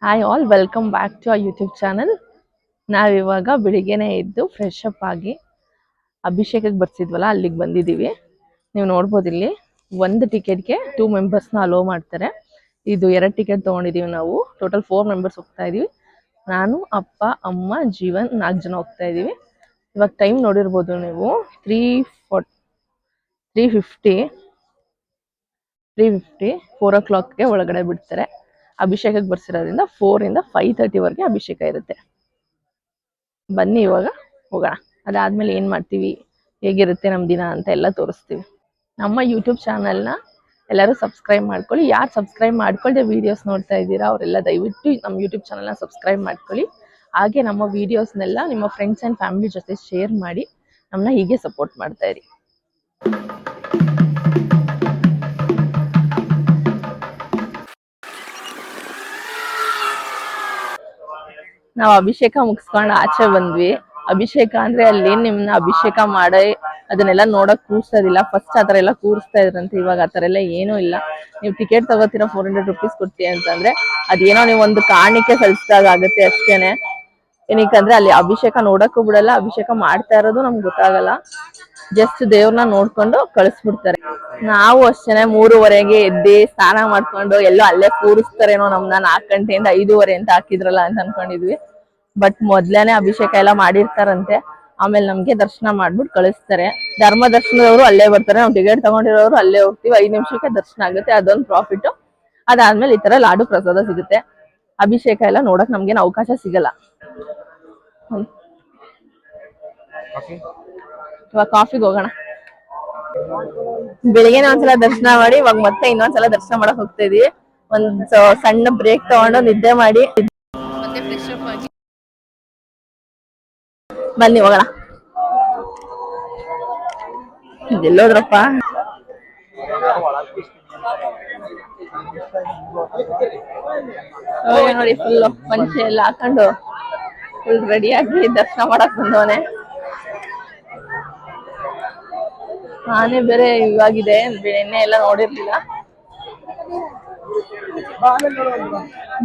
Hi all, welcome back to our YouTube channel. ನಾವಿವಾಗ ಬೆಳಿಗ್ಗೆನೇ ಎದ್ದು ಫ್ರೆಶ್ ಅಪ್ ಆಗಿ ಅಭಿಷೇಕಕ್ಕೆ ಬರ್ಸಿದ್ವಲ್ಲ ಅಲ್ಲಿಗೆ ಬಂದಿದ್ದೀವಿ. ನೀವು ನೋಡ್ಬೋದು ಇಲ್ಲಿ ಒಂದು ಟಿಕೆಟ್ಗೆ 2 ಮೆಂಬರ್ಸ್ನ ಅಲೋ ಮಾಡ್ತಾರೆ. ಇದು 2 ಟಿಕೆಟ್ ತೊಗೊಂಡಿದ್ದೀವಿ ನಾವು. ಟೋಟಲ್ 4 ಮೆಂಬರ್ಸ್ ಹೋಗ್ತಾ ಇದೀವಿ. ನಾನು, ಅಪ್ಪ, ಅಮ್ಮ, ಜೀವನ್ 4 ಜನ ಹೋಗ್ತಾ ಇದೀವಿ. ಇವಾಗ ಟೈಮ್ ನೋಡಿರ್ಬೋದು ನೀವು 3:50 4 o'clockಗೆ ಒಳಗಡೆ ಬಿಡ್ತಾರೆ. ಅಭಿಷೇಕಕ್ಕೆ ಬರ್ಸಿರೋದ್ರಿಂದ 4 ಇಂದ 5:30ವರೆಗೆ ಅಭಿಷೇಕ ಇರುತ್ತೆ. ಬನ್ನಿ ಇವಾಗ ಹೋಗೋಣ. ಅದಾದ್ಮೇಲೆ ಏನು ಮಾಡ್ತೀವಿ, ಹೇಗಿರುತ್ತೆ ನಮ್ಮ ದಿನ ಅಂತ ಎಲ್ಲ ತೋರಿಸ್ತೀವಿ. ನಮ್ಮ ಯೂಟ್ಯೂಬ್ ಚಾನಲ್ನ ಎಲ್ಲರೂ ಸಬ್ಸ್ಕ್ರೈಬ್ ಮಾಡ್ಕೊಳ್ಳಿ. ಯಾರು ಸಬ್ಸ್ಕ್ರೈಬ್ ಮಾಡ್ಕೊಳ್ಳದೆ ವೀಡಿಯೋಸ್ ನೋಡ್ತಾ ಇದ್ದೀರಾ ಅವರೆಲ್ಲ ದಯವಿಟ್ಟು ನಮ್ಮ ಯೂಟ್ಯೂಬ್ ಚಾನಲ್ನ ಸಬ್ಸ್ಕ್ರೈಬ್ ಮಾಡ್ಕೊಳ್ಳಿ. ಹಾಗೆ ನಮ್ಮ ವೀಡಿಯೋಸ್ನೆಲ್ಲ ನಿಮ್ಮ ಫ್ರೆಂಡ್ಸ್ ಆ್ಯಂಡ್ ಫ್ಯಾಮಿಲಿ ಜೊತೆ ಶೇರ್ ಮಾಡಿ ನಮ್ಮನ್ನ ಹೀಗೆ ಸಪೋರ್ಟ್ ಮಾಡ್ತಾ ಇರಿ. ನಾವು ಅಭಿಷೇಕ ಮುಗಿಸ್ಕೊಂಡು ಆಚೆ ಬಂದ್ವಿ. ಅಭಿಷೇಕ ಅಂದ್ರೆ ಅಲ್ಲಿ ನಿಮ್ನ ಅಭಿಷೇಕ ಮಾಡಿ ಅದನ್ನೆಲ್ಲ ನೋಡಕ್ ಕೂರ್ಸೋದಿಲ್ಲ. ಫಸ್ಟ್ ಆತರ ಎಲ್ಲ ಕೂರಿಸ್ತಾ ಇದ್ರಂತೆ, ಇವಾಗ ಆತರ ಎಲ್ಲ ಏನೂ ಇಲ್ಲ. ನೀವು ಟಿಕೆಟ್ ತಗೋತೀರಾ 400 rupees ಕೊಡ್ತೀವಿ ಅಂತಂದ್ರೆ ಅದೇನೋ ನೀವು ಒಂದು ಕಾಣಿಕೆ ಸಲ್ಲಿಸಿದಾಗ ಆಗುತ್ತೆ ಅಷ್ಟೇನೆ. ಏನಕ್ಕಂದ್ರೆ ಅಲ್ಲಿ ಅಭಿಷೇಕ ನೋಡಕ್ಕೂ ಬಿಡಲ್ಲ, ಅಭಿಷೇಕ ಮಾಡ್ತಾ ಇರೋದು ನಮ್ಗೆ ಗೊತ್ತಾಗಲ್ಲ. ಜಸ್ಟ್ ದೇವ್ರನ್ನ ನೋಡ್ಕೊಂಡು ಕಳಿಸ್ಬಿಡ್ತಾರೆ. ನಾವು ಅಷ್ಟೇನೆ 3:30ಗೆ ಎದ್ದಿ ಸ್ನಾನ ಮಾಡ್ಕೊಂಡು ಎಲ್ಲೋ ಅಲ್ಲೇ ಕೂರಿಸ್ತಾರೇನೋ ನಮ್ನ. 4 ಗಂಟೆಯಿಂದ 5:30 ಅಂತ ಹಾಕಿದ್ರಲ್ಲ ಅಂತ ಅನ್ಕೊಂಡಿದ್ವಿ. ಬಟ್ ಮೊದ್ಲೇನೆ ಅಭಿಷೇಕ ಎಲ್ಲ ಮಾಡಿರ್ತಾರಂತೆ. ಆಮೇಲೆ ನಮ್ಗೆ ದರ್ಶನ ಮಾಡ್ಬಿಟ್ಟು ಕಳಿಸ್ತಾರೆ. ಧರ್ಮ ದರ್ಶನದವರು ಅಲ್ಲೇ ಬರ್ತಾರೆ, ನಾವು ಟಿಕೆಟ್ ತಗೊಂಡಿರೋರು ಅಲ್ಲೇ ಹೋಗ್ತೀವಿ. 5 ನಿಮಿಷಕ್ಕೆ ದರ್ಶನ ಆಗುತ್ತೆ, ಅದೊಂದು ಪ್ರಾಫಿಟ್. ಅದಾದ್ಮೇಲೆ ಈ ತರ ಲಾಡು ಪ್ರಸಾದ ಸಿಗುತ್ತೆ. ಅಭಿಷೇಕ ಎಲ್ಲ ನೋಡಕ್ ನಮ್ಗೇನು ಅವಕಾಶ ಸಿಗಲ್ಲ. ಇವಾಗ ಕಾಫಿಗೆ ಹೋಗೋಣ. ಬೆಳಿಗ್ಗೆನೆ ಒಂದ್ಸಲ ದರ್ಶನ ಮಾಡಿ ಇವಾಗ ಮತ್ತೆ ಇನ್ನೊಂದ್ಸಲ ದರ್ಶನ ಮಾಡಕ್ ಹೋಗ್ತಾ ಇದೀವಿ. ಒಂದ್ ಸಣ್ಣ ಬ್ರೇಕ್ ತಗೊಂಡು ನಿದ್ದೆ ಮಾಡಿ ಮತ್ತೆ ಫ್ರೆಶ್ ಅಪ್ ಆಗಿ ಬನ್ನಿ ಹೋಗೋಣ. ಎಲ್ಲೋದ್ರಪ್ಪ? ನೋಡಿ ಫುಲ್ ಪಂಚೆ ಎಲ್ಲ ಹಾಕೊಂಡು ಫುಲ್ ರೆಡಿಯಾಗಿ ದರ್ಶನ ಮಾಡಕ್ ಬಂದವನೆ. ಆನೆ ಬೇರೆ ಇವಾಗಿದೆ, ಎಣ್ಣೆ ಎಲ್ಲ ನೋಡಿರ್ಲಿಲ್ಲ.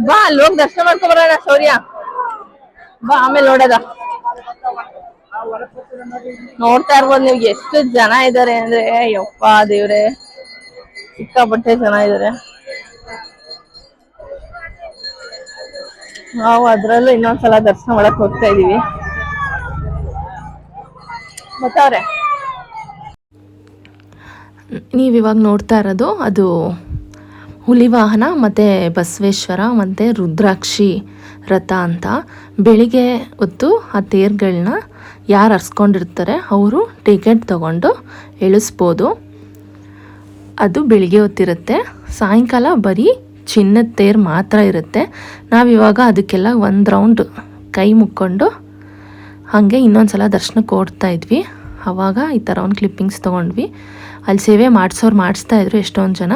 ಬಾ ಅಲ್ಲಿ ಹೋಗಿ ದರ್ಶನ ಮಾಡ್ಕೊಂಡ್ ಬರೋಣ ಶೌರ್ಯ. ಬಾ ಆಮೇಲೆ ನೋಡೋದ. ನೋಡ್ತಾ ಇರ್ಬೋದು ನೀವು ಎಷ್ಟು ಜನ ಇದಾರೆ ಅಂದ್ರೆ, ಯಪ್ಪ ದೇವ್ರೆ, ಸಿಕ್ಕಾಪಟ್ಟೆ ಜನ ಇದಾರೆ. ನಾವು ಅದ್ರಲ್ಲೂ ಇನ್ನೊಂದ್ಸಲ ದರ್ಶನ ಮಾಡಕ್ ಹೋಗ್ತಾ ಇದೀವಿ. ಮತ್ತವ್ರೆ ನೀವಿವಾಗ ನೋಡ್ತಾ ಇರೋದು ಅದು ಹುಲಿವಾಹನ ಮತ್ತು ಬಸವೇಶ್ವರ ಮತ್ತು ರುದ್ರಾಕ್ಷಿ ರಥ ಅಂತ. ಬೆಳಿಗ್ಗೆ ಹೊತ್ತು ಆ ತೇರುಗಳನ್ನ ಯಾರು ಹರ್ಸ್ಕೊಂಡಿರ್ತಾರೆ ಅವರು ಟಿಕೆಟ್ ತಗೊಂಡು ಇಳಿಸ್ಬೋದು. ಅದು ಬೆಳಿಗ್ಗೆ ಹೊತ್ತಿರುತ್ತೆ. ಸಾಯಂಕಾಲ ಬರೀ ಚಿನ್ನದ ತೇರು ಮಾತ್ರ ಇರುತ್ತೆ. ನಾವಿವಾಗ ಅದಕ್ಕೆಲ್ಲ ಒಂದು ರೌಂಡ್ ಕೈ ಮುಕ್ಕೊಂಡು ಹಾಗೆ ಇನ್ನೊಂದು ಸಲ ದರ್ಶನಕ್ಕೆ ಓಡ್ತಾ ಇದ್ವಿ. ಆವಾಗ ಈ ಥರ ಒಂದು ಕ್ಲಿಪ್ಪಿಂಗ್ಸ್ ತೊಗೊಂಡ್ವಿ. ಅಲ್ಲಿ ಸೇವೆ ಮಾಡಿಸೋರು ಮಾಡಿಸ್ತಾಯಿದ್ರು ಎಷ್ಟೊಂದು ಜನ.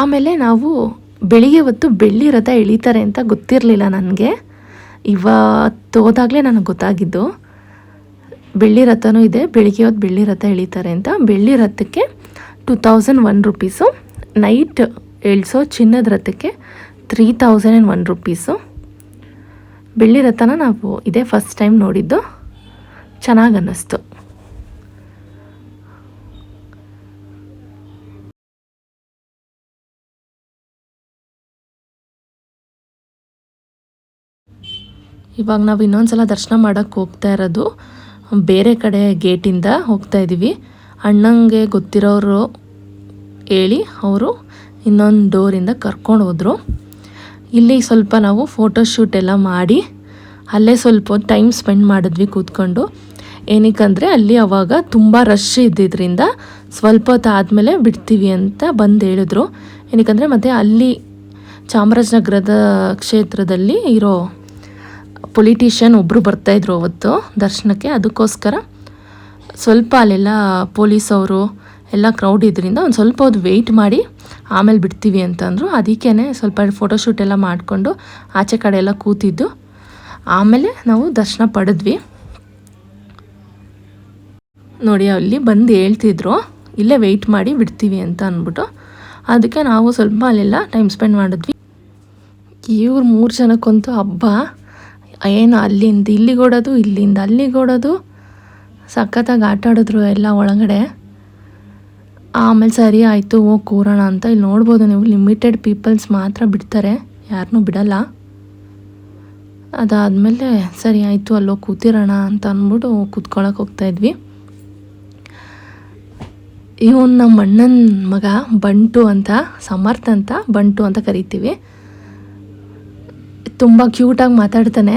ಆಮೇಲೆ ನಾವು ಬೆಳಿಗ್ಗೆ ಹೊತ್ತು ಬೆಳ್ಳಿ ರಥ ಎಳಿತಾರೆ ಅಂತ ಗೊತ್ತಿರಲಿಲ್ಲ ನನಗೆ. ಇವತ್ತು ಹೋದಾಗಲೇ ನನಗೆ ಗೊತ್ತಾಗಿದ್ದು ಬೆಳ್ಳಿ ರಥನೂ ಇದೆ, ಬೆಳಿಗ್ಗೆ ಹೊತ್ತು ಬೆಳ್ಳಿ ರಥ ಎಳಿತಾರೆ ಅಂತ. ಬೆಳ್ಳಿ ರಥಕ್ಕೆ 2001 rupees. ನೈಟ್ ಎಳ್ಸೋ ಚಿನ್ನದ ರಥಕ್ಕೆ 3001 rupees. ಬೆಳ್ಳಿ ರಥನ ನಾವು ಇದೇ ಫಸ್ಟ್ ಟೈಮ್ ನೋಡಿದ್ದು, ಚೆನ್ನಾಗಿ ಅನ್ನಿಸ್ತು. ಇವಾಗ ನಾವು ಇನ್ನೊಂದ್ಸಲ ದರ್ಶನ ಮಾಡೋಕ್ಕೆ ಹೋಗ್ತಾ ಇರೋದು ಬೇರೆ ಕಡೆ ಗೇಟಿಂದ ಹೋಗ್ತಾ ಇದ್ದೀವಿ. ಅಣ್ಣಂಗೆ ಗೊತ್ತಿರೋರು ಹೇಳಿ ಅವರು ಇನ್ನೊಂದು ಡೋರಿಂದ ಕರ್ಕೊಂಡು ಹೋದರು. ಇಲ್ಲಿ ಸ್ವಲ್ಪ ನಾವು ಫೋಟೋಶೂಟ್ ಎಲ್ಲ ಮಾಡಿ ಅಲ್ಲೇ ಸ್ವಲ್ಪ ಟೈಮ್ ಸ್ಪೆಂಡ್ ಮಾಡಿದ್ವಿ ಕೂತ್ಕೊಂಡು. ಏನಕ್ಕಂದರೆ ಅಲ್ಲಿ ಅವಾಗ ತುಂಬ ರಶ್ ಇದ್ದಿದ್ದರಿಂದ ಸ್ವಲ್ಪ ಹೊತ್ತು ಆದಮೇಲೆ ಬಿಡ್ತೀವಿ ಅಂತ ಬಂದು ಹೇಳಿದ್ರು. ಏನಕ್ಕಂದರೆ ಮತ್ತು ಅಲ್ಲಿ ಚಾಮರಾಜನಗರದ ಕ್ಷೇತ್ರದಲ್ಲಿ ಇರೋ ಪೊಲಿಟಿಷಿಯನ್ ಒಬ್ಬರು ಬರ್ತಾಯಿದ್ರು ಅವತ್ತು ದರ್ಶನಕ್ಕೆ. ಅದಕ್ಕೋಸ್ಕರ ಸ್ವಲ್ಪ ಅಲ್ಲೆಲ್ಲ ಪೊಲೀಸವರು ಎಲ್ಲ ಕ್ರೌಡ್ ಇದ್ರಿಂದ ಒಂದು ಸ್ವಲ್ಪ ಹೊತ್ತು ವೆಯ್ಟ್ ಮಾಡಿ ಆಮೇಲೆ ಬಿಡ್ತೀವಿ ಅಂತಂದರು. ಅದಕ್ಕೇ ಸ್ವಲ್ಪ ಫೋಟೋಶೂಟ್ ಎಲ್ಲ ಮಾಡಿಕೊಂಡು ಆಚೆ ಕಡೆ ಎಲ್ಲ ಕೂತಿದ್ದು. ಆಮೇಲೆ ನಾವು ದರ್ಶನ ಪಡೆದ್ವಿ. ನೋಡಿ ಅಲ್ಲಿ ಬಂದು ಹೇಳ್ತಿದ್ರು ಇಲ್ಲೇ ವೆಯ್ಟ್ ಮಾಡಿ ಬಿಡ್ತೀವಿ ಅಂತ ಅಂದ್ಬಿಟ್ಟು. ಅದಕ್ಕೆ ನಾವು ಸ್ವಲ್ಪ ಅಲ್ಲೆಲ್ಲ ಟೈಮ್ ಸ್ಪೆಂಡ್ ಮಾಡಿದ್ವಿ. ಇವ್ರು 3 ಜನಕ್ಕಂತೂ ಹಬ್ಬ. ಏನು ಅಲ್ಲಿಂದ ಇಲ್ಲಿಗೆ ಓಡೋದು, ಇಲ್ಲಿಂದ ಅಲ್ಲಿಗೆ ಓಡೋದು, ಸಖತ್ತಾಗಿ ಆಟ ಆಡಿದ್ರು ಎಲ್ಲ ಒಳಗಡೆ. ಆಮೇಲೆ ಸರಿ ಆಯಿತು ಹೋಗಿ ಕೂರೋಣ ಅಂತ. ಇಲ್ಲಿ ನೋಡ್ಬೋದು ನೀವು, ಲಿಮಿಟೆಡ್ ಪೀಪಲ್ಸ್ ಮಾತ್ರ ಬಿಡ್ತಾರೆ, ಯಾರನ್ನೂ ಬಿಡಲ್ಲ. ಅದಾದಮೇಲೆ ಸರಿ ಆಯಿತು ಅಲ್ಲೋಗಿ ಕೂತಿರೋಣ ಅಂತ ಅಂದ್ಬಿಟ್ಟು ಕೂತ್ಕೊಳ್ಳೋಕೆ ಹೋಗ್ತಾಯಿದ್ವಿ. ಇವನು ನಮ್ಮ ಅಣ್ಣನ ಮಗ ಬಂಟು ಅಂತ, ಸಮರ್ಥ ಅಂತ, ಬಂಟು ಅಂತ ಕರಿತೀವಿ. ತುಂಬ ಕ್ಯೂಟಾಗಿ ಮಾತಾಡ್ತಾನೆ.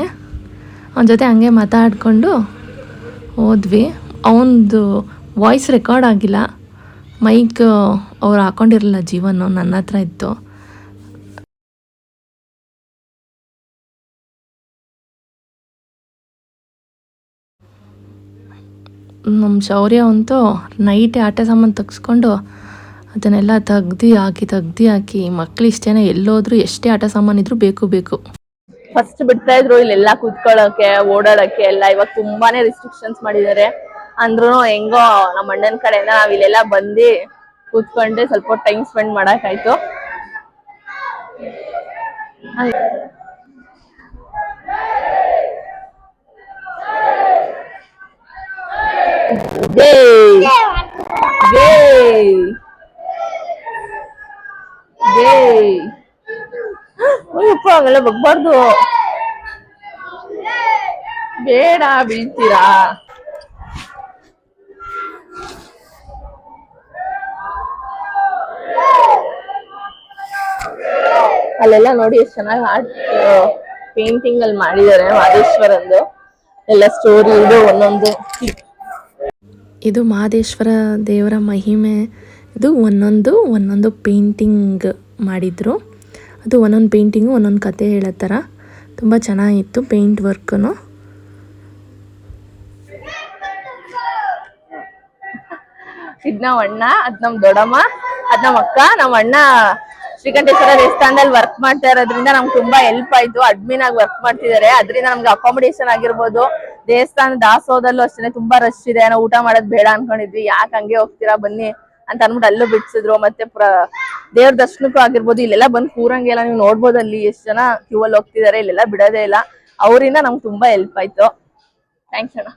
ಅವನ ಜೊತೆ ಹಂಗೆ ಮಾತಾಡಿಕೊಂಡು ಹೋದ್ವಿ. ಅವನದು ವಾಯ್ಸ್ ರೆಕಾರ್ಡ್ ಆಗಿಲ್ಲ, ಮೈಕ್ ಅವ್ರು ಹಾಕ್ಕೊಂಡಿರಲಿಲ್ಲ, ಜೀವನ ನನ್ನ ಹತ್ರ ಇತ್ತು. ನಮ್ಮ ಶೌರ್ಯ ಅಂತೂ ನೈಟೇ ಆಟ ಸಾಮಾನು ತೆಗೆಸ್ಕೊಂಡು ಅದನ್ನೆಲ್ಲ ತೆಗ್ದು ಹಾಕಿ ಮಕ್ಳು ಇಷ್ಟೇನೆ ಎಲ್ಲೋದ್ರು ಎಷ್ಟೇ ಆಟ ಸಾಮಾನಿದ್ರು ಬೇಕು. ಫಸ್ಟ್ ಬಿಡ್ತಾ ಇದ್ರು ಇಲ್ಲೆಲ್ಲ ಕೂತ್ಕೊಳ್ಳೋಕೆ, ಓಡಾಡಕ್ಕೆ ಎಲ್ಲ. ಇವಾಗ ತುಂಬಾನೇ ರಿಸ್ಟ್ರಿಕ್ಷನ್ಸ್ ಮಾಡಿದ್ದಾರೆ. ಅಂದ್ರೂ ಹೆಂಗೋ ನಮ್ಮ ಅಣ್ಣನ ಕಡೆಯಿಂದ ನಾವ್ ಇಲ್ಲೆಲ್ಲ ಬಂದು ಕೂತ್ಕೊಂಡೆ ಸ್ವಲ್ಪ ಟೈಮ್ ಸ್ಪೆಂಡ್ ಮಾಡಕ್ಕಾಯ್ತು. ಅವೆಲ್ಲ ಬಗ್ಬಾರ್ದು, ಬೇಡ ಬೀಳ್ತೀರಾ. ಅಲ್ಲೆಲ್ಲ ನೋಡಿ ಎಷ್ಟು ಚೆನ್ನಾಗಿ ಆರ್ಟ್ ಪೇಂಟಿಂಗ್ ಅಲ್ಲಿ ಮಾಡಿದ್ದಾರೆ ಮಹದೇಶ್ವರಂದು ಎಲ್ಲ ಸ್ಟೋರಿ ಇದು ಒಂದೊಂದು. ಇದು ಮಹದೇಶ್ವರ ದೇವರ ಮಹಿಮೆ. ಇದು ಒಂದೊಂದು ಪೇಂಟಿಂಗ್ ಮಾಡಿದ್ರು. ಅದು ಒಂದೊಂದು ಪೇಂಟಿಂಗು ಒಂದೊಂದು ಕತೆ ಹೇಳೋ ಥರ ತುಂಬ ಚೆನ್ನಾಗಿತ್ತು ಪೇಂಟ್ ವರ್ಕು. ಇದ್ ನಾವ್ ಅಣ್ಣ, ಅದ್ ನಮ್ ದೊಡ್ಡಮ್ಮ, ಅದ್ ನಮ್ಮ ಅಕ್ಕ. ನಮ್ಮ ಅಣ್ಣ ಶ್ರೀಕಂಠೇಶ್ವರ ದೇವಸ್ಥಾನದಲ್ಲಿ ವರ್ಕ್ ಮಾಡ್ತಾ ಇರೋದ್ರಿಂದ ನಮ್ಗೆ ತುಂಬಾ ಹೆಲ್ಪ್ ಆಯ್ತು. ಅಡ್ಮಿನ್ ಆಗಿ ವರ್ಕ್ ಮಾಡ್ತಿದ್ದಾರೆ, ಅದರಿಂದ ನಮ್ಗೆ ಅಕಾಮಿಡೇಷನ್ ಆಗಿರ್ಬೋದು. ದೇವಸ್ಥಾನ ದಾಸೋಹದಲ್ಲೂ ಅಷ್ಟೇ ತುಂಬಾ ರಶ್ ಇದೆ. ನಾವು ಊಟ ಮಾಡೋದ್ ಬೇಡ ಅನ್ಕೊಂಡಿದ್ವಿ, ಯಾಕೆ ಹಂಗೆ ಹೋಗ್ತೀರಾ ಬನ್ನಿ ಅಂತ ಅನ್ಬಿಟ್ಟು ಅಲ್ಲೂ ಬಿಡ್ಸಿದ್ರು. ಮತ್ತೆ ದೇವ್ರ ದರ್ಶನಕ್ಕೂ ಆಗಿರ್ಬೋದು, ಇಲ್ಲೆಲ್ಲ ಬಂದು ಕೂರಂಗೆಲ್ಲ ನೀವು ನೋಡ್ಬೋದು. ಅಲ್ಲಿ ಎಷ್ಟು ಜನ ಕ್ಯೂ ಅಲ್ಲಿ ಹೋಗ್ತಿದ್ದಾರೆ, ಇಲ್ಲೆಲ್ಲ ಬಿಡೋದೇ ಇಲ್ಲ. ಅವರಿಂದ ನಮ್ಗೆ ತುಂಬಾ ಹೆಲ್ಪ್ ಆಯ್ತು. ಥ್ಯಾಂಕ್ಸ್ ಅಣ್ಣ.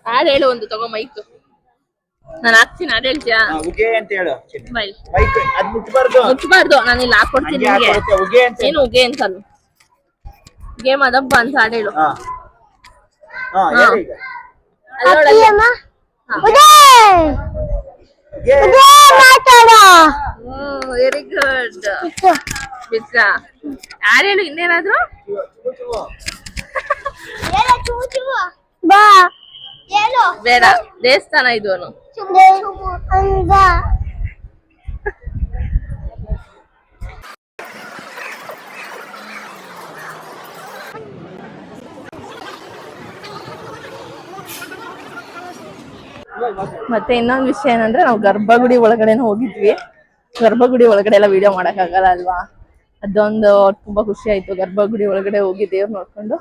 ಹಾಡ್ ಹೇಳು ಒಂದು, ತಗೋ ಮೈಕ್, ನಾನು ಹಾಕ್ತೀನಿ. ಹಾಡ್ ಹೇಳ್ತೀಯಾ? ಮುಟ್ಬಾರ್ದು, ನಾನು ಇಲ್ಲಿ ಹಾಕೊಡ್ತೀನಿ. ಏನು ಉಗೆ ಅಂತ ಗೇಮ್ ಅದಪ್ಪ ಅಂತ ಹಾಡ್ ಹೇಳು. Very good. ಯಾರು ಹೇಳು ಇನ್ನೇನಾದ್ರು? ಬೇಡ, ದೇವಸ್ಥಾನ ಇದು. ಮತ್ತೆ ಇನ್ನೊಂದು ವಿಷಯ ಏನಂದ್ರೆ, ನಾವು ಗರ್ಭಗುಡಿ ಒಳಗಡೆನೂ ಹೋಗಿದ್ವಿ. ಗರ್ಭಗುಡಿ ಒಳಗಡೆ ಎಲ್ಲ ವಿಡಿಯೋ ಮಾಡಕ್ ಆಗಲ್ಲ ಅಲ್ವಾ, ಅದೊಂದು ತುಂಬಾ ಖುಷಿ ಆಯ್ತು. ಗರ್ಭಗುಡಿ ಒಳಗಡೆ ಹೋಗಿ ದೇವ್ರು ನೋಡ್ಕೊಂಡು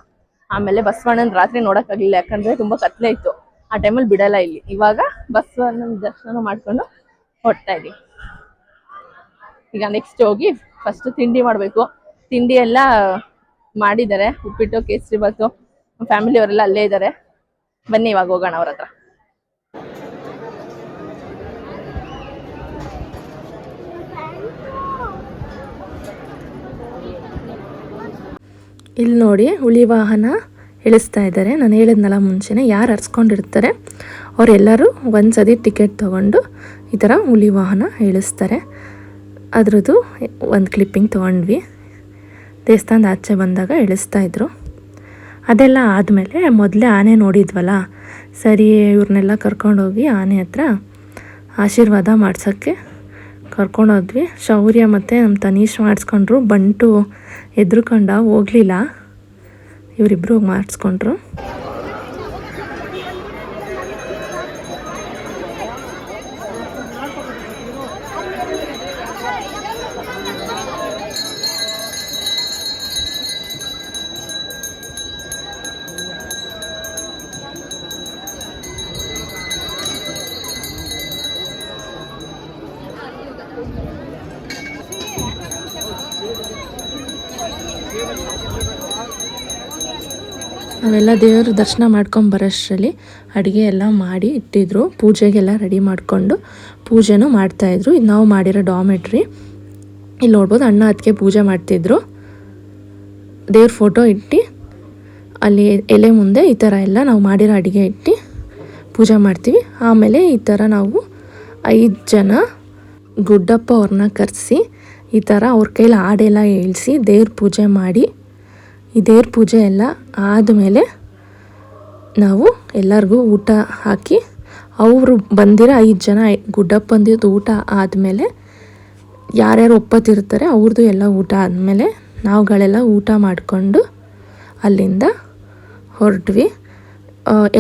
ಆಮೇಲೆ ಬಸವಣ್ಣನ ರಾತ್ರಿ ನೋಡಕ್ ಆಗ್ಲಿಲ್ಲ, ಯಾಕಂದ್ರೆ ತುಂಬಾ ಕತ್ಲೆ ಇತ್ತು. ಆ ಟೈಮಲ್ಲಿ ಬಿಡಲ್ಲ ಇಲ್ಲಿ. ಇವಾಗ ಬಸವಣ್ಣನ ದರ್ಶನ ಮಾಡ್ಕೊಂಡು ಹೊರಡ್ತಾ ಇದೀವಿ. ಈಗ ನೆಕ್ಸ್ಟ್ ಹೋಗಿ ಫಸ್ಟ್ ತಿಂಡಿ ಮಾಡ್ಬೇಕು. ತಿಂಡಿ ಎಲ್ಲ ಮಾಡಿದ್ದಾರೆ, ಉಪ್ಪಿಟ್ಟು, ಕೇಸರಿ ಬಾತು. ಫ್ಯಾಮಿಲಿ ಅವರೆಲ್ಲ ಅಲ್ಲೇ ಇದ್ದಾರೆ. ಬನ್ನಿ ಇವಾಗ ಹೋಗೋಣ ಅವ್ರ ಹತ್ರ. ಇಲ್ಲಿ ನೋಡಿ ಹುಲಿ ವಾಹನ ಇಳಿಸ್ತಾ ಇದ್ದಾರೆ. ನಾನು ಹೇಳಿದ್ನಲ್ಲ ಮುಂಚೆನೇ, ಯಾರು ಹರ್ಸ್ಕೊಂಡಿರ್ತಾರೆ ಅವರೆಲ್ಲರೂ ಒಂದು ಸತಿ ಟಿಕೆಟ್ ತೊಗೊಂಡು ಈ ಥರ ಹುಲಿ ವಾಹನ ಇಳಿಸ್ತಾರೆ. ಅದ್ರದ್ದು ಒಂದು ಕ್ಲಿಪ್ಪಿಂಗ್ ತೊಗೊಂಡ್ವಿ. ದೇವಸ್ಥಾನದ ಆಚೆ ಬಂದಾಗ ಇಳಿಸ್ತಾಯಿದ್ರು. ಅದೆಲ್ಲ ಆದಮೇಲೆ ಮೊದಲೇ ಆನೆ ನೋಡಿದ್ವಲ್ಲ, ಸರಿ ಇವ್ರನ್ನೆಲ್ಲ ಕರ್ಕೊಂಡೋಗಿ ಆನೆ ಹತ್ರ ಆಶೀರ್ವಾದ ಮಾಡ್ಸೋಕ್ಕೆ ಕರ್ಕೊಂಡೋದ್ವಿ. ಶೌರ್ಯ ಮತ್ತು ನಮ್ಮ ತನೀಶ್ ಮಾಡಿಸ್ಕೊಂಡ್ರು. ಬಂಟು ಎದ್ರುಕೊಂಡ ಹೋಗಲಿಲ್ಲ, ಇವರಿಬ್ಬರು ಹೋಗಿ ಮಾಡಿಸ್ಕೊಂಡ್ರು. ನಾವೆಲ್ಲ ದೇವ್ರ ದರ್ಶನ ಮಾಡ್ಕೊಂಬರೋಷ್ಟರಲ್ಲಿ ಅಡುಗೆ ಎಲ್ಲ ಮಾಡಿ ಇಟ್ಟಿದ್ರು. ಪೂಜೆಗೆಲ್ಲ ರೆಡಿ ಮಾಡಿಕೊಂಡು ಪೂಜೆನೂ ಮಾಡ್ತಾಯಿದ್ರು. ಇದು ನಾವು ಮಾಡಿರೋ ಡಾಮೆಟ್ರಿ. ಇಲ್ಲಿ ನೋಡ್ಬೋದು ಅಣ್ಣ ಅದಕ್ಕೆ ಪೂಜೆ ಮಾಡ್ತಿದ್ರು. ದೇವ್ರ ಫೋಟೋ ಇಟ್ಟು ಅಲ್ಲಿ ಎಲೆ ಮುಂದೆ ಈ ಥರ ಎಲ್ಲ ನಾವು ಮಾಡಿರೋ ಅಡುಗೆ ಇಟ್ಟು ಪೂಜೆ ಮಾಡ್ತೀವಿ. ಆಮೇಲೆ ಈ ಥರ ನಾವು 5 ಜನ ಗುಡ್ಡಪ್ಪ ಅವ್ರನ್ನ ಕರೆಸಿ ಈ ಥರ ಅವ್ರ ಕೈಲಿ ಹಾಡೆಲ್ಲ ಹೇಳ್ಸಿ ದೇವ್ರ ಪೂಜೆ ಮಾಡಿ, ಈ ದೇವ್ರ ಪೂಜೆ ಎಲ್ಲ ಆದಮೇಲೆ ನಾವು ಎಲ್ಲರಿಗೂ ಊಟ ಹಾಕಿ, ಅವರು ಬಂದಿರೋ 5 ಜನ ಗುಡ್ಡಪ್ಪಂದಿದ್ದು ಊಟ ಆದಮೇಲೆ ಯಾರ್ಯಾರು ಒಪ್ಪತ್ತಿರ್ತಾರೆ ಅವ್ರದ್ದು ಎಲ್ಲ ಊಟ ಆದಮೇಲೆ ನಾವುಗಳೆಲ್ಲ ಊಟ ಮಾಡಿಕೊಂಡು ಅಲ್ಲಿಂದ ಹೊರಟ್ವಿ.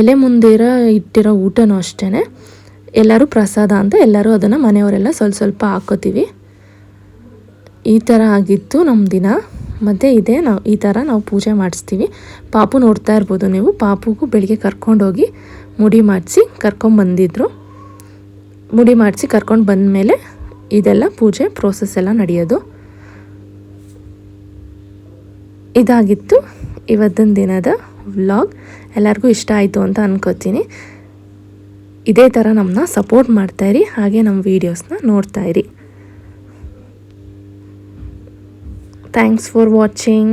ಎಲೆ ಮುಂದಿರೋ ಇಟ್ಟಿರೋ ಊಟನೂ ಅಷ್ಟೇ ಎಲ್ಲರೂ ಪ್ರಸಾದ ಅಂತ ಎಲ್ಲರೂ ಅದನ್ನು ಮನೆಯವರೆಲ್ಲ ಸ್ವಲ್ಪ ಸ್ವಲ್ಪ ಹಾಕೋತೀವಿ. ಈ ಥರ ಆಗಿತ್ತು ನಮ್ಮ ದಿನ. ಮತ್ತು ಇದೇ ಈ ಥರ ನಾವು ಪೂಜೆ ಮಾಡಿಸ್ತೀವಿ. ಪಾಪು ನೋಡ್ತಾ ಇರ್ಬೋದು ನೀವು, ಪಾಪುಗೂ ಬೆಳಿಗ್ಗೆ ಕರ್ಕೊಂಡೋಗಿ ಮುಡಿ ಮಾಡಿಸಿ ಕರ್ಕೊಂಬಂದಿದ್ರು. ಮುಡಿ ಮಾಡಿಸಿ ಕರ್ಕೊಂಡು ಬಂದಮೇಲೆ ಇದೆಲ್ಲ ಪೂಜೆ ಪ್ರೋಸೆಸ್ ಎಲ್ಲ ನಡೆಯೋದು. ಇದಾಗಿತ್ತು ಇವತ್ತಿನ ದಿನದ ವ್ಲಾಗ್. ಎಲ್ಲರಿಗೂ ಇಷ್ಟ ಆಯಿತು ಅಂತ ಅನ್ಕೋತೀನಿ. ಇದೇ ಥರ ನಮ್ಮನ್ನ ಸಪೋರ್ಟ್ ಮಾಡ್ತಾಯಿರಿ, ಹಾಗೆ ನಮ್ಮ ವೀಡಿಯೋಸ್ನ ನೋಡ್ತಾಯಿರಿ. Thanks for watching.